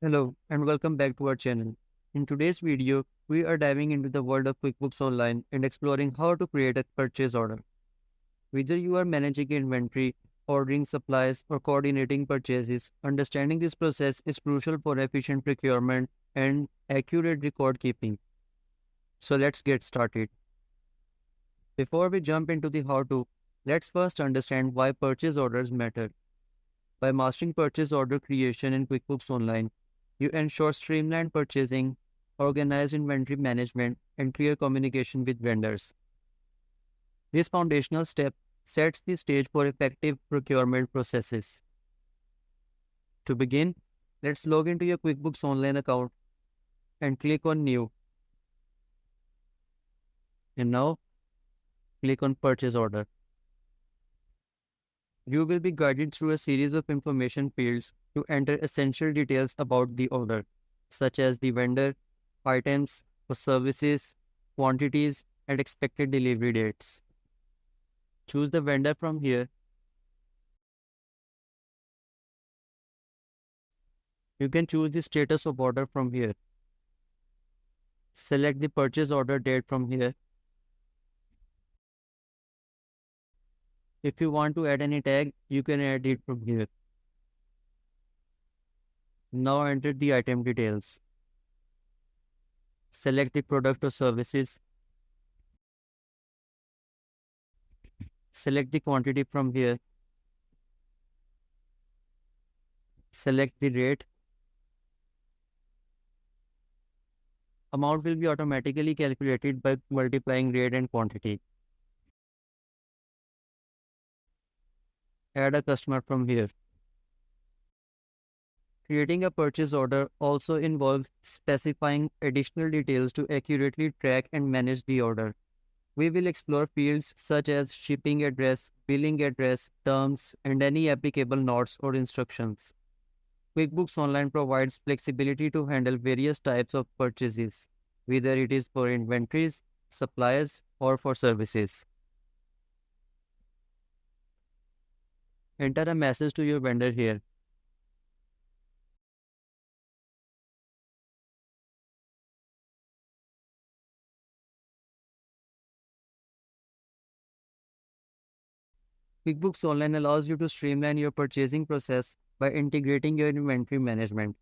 Hello and welcome back to our channel. In today's video, we are diving into the world of QuickBooks Online and exploring how to create a purchase order. Whether you are managing inventory, ordering supplies, or coordinating purchases, understanding this process is crucial for efficient procurement and accurate record keeping. So let's get started. Before we jump into the how-to, let's first understand why purchase orders matter. By mastering purchase order creation in QuickBooks Online, you ensure streamlined purchasing, organized inventory management, and clear communication with vendors. This foundational step sets the stage for effective procurement processes. To begin, let's log into your QuickBooks Online account and click on New. And now, click on Purchase Order. You will be guided through a series of information fields to enter essential details about the order, such as the vendor, items or services, quantities, and expected delivery dates. Choose the vendor from here. You can choose the status of order from here. Select the purchase order date from here. If you want to add any tag, you can add it from here. Now enter the item details. Select the product or services. Select the quantity from here. Select the rate. Amount will be automatically calculated by multiplying rate and quantity. Add a customer from here. Creating a purchase order also involves specifying additional details to accurately track and manage the order. We will explore fields such as shipping address, billing address, terms, and any applicable notes or instructions. QuickBooks Online provides flexibility to handle various types of purchases, whether it is for inventories, supplies, or for services. Enter a message to your vendor here. QuickBooks Online allows you to streamline your purchasing process by integrating your inventory management.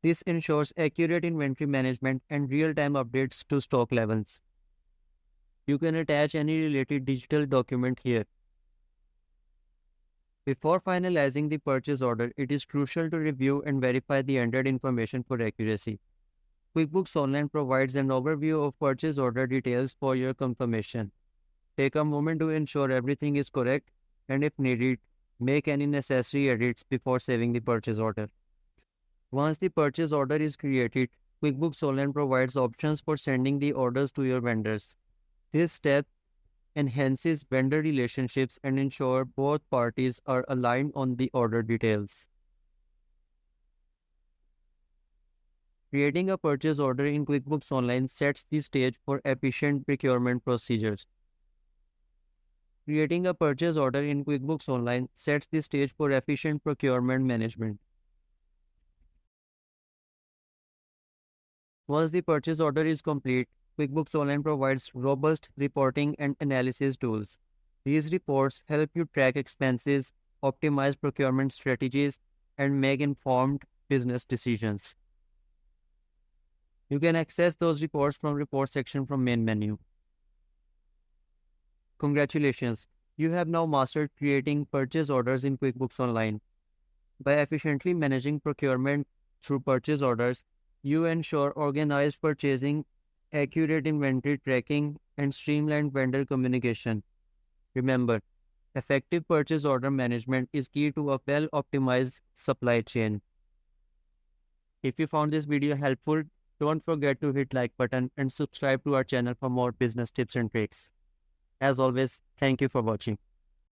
This ensures accurate inventory management and real-time updates to stock levels. You can attach any related digital document here. Before finalizing the purchase order, it is crucial to review and verify the entered information for accuracy. QuickBooks Online provides an overview of purchase order details for your confirmation. Take a moment to ensure everything is correct and, if needed, make any necessary edits before saving the purchase order. Once the purchase order is created, QuickBooks Online provides options for sending the orders to your vendors. This step enhances vendor relationships and ensures both parties are aligned on the order details. Creating a purchase order in QuickBooks Online sets the stage for efficient procurement procedures. Creating a purchase order in QuickBooks Online sets the stage for efficient procurement management. Once the purchase order is complete, QuickBooks Online provides robust reporting and analysis tools. These reports help you track expenses, optimize procurement strategies, and make informed business decisions. You can access those reports from Report section from main menu. Congratulations! You have now mastered creating purchase orders in QuickBooks Online. By efficiently managing procurement through purchase orders, you ensure organized purchasing, accurate inventory tracking, and streamlined vendor communication. Remember, effective purchase order management is key to a well-optimized supply chain. If you found this video helpful, don't forget to hit like button and subscribe to our channel for more business tips and tricks. As always, thank you for watching.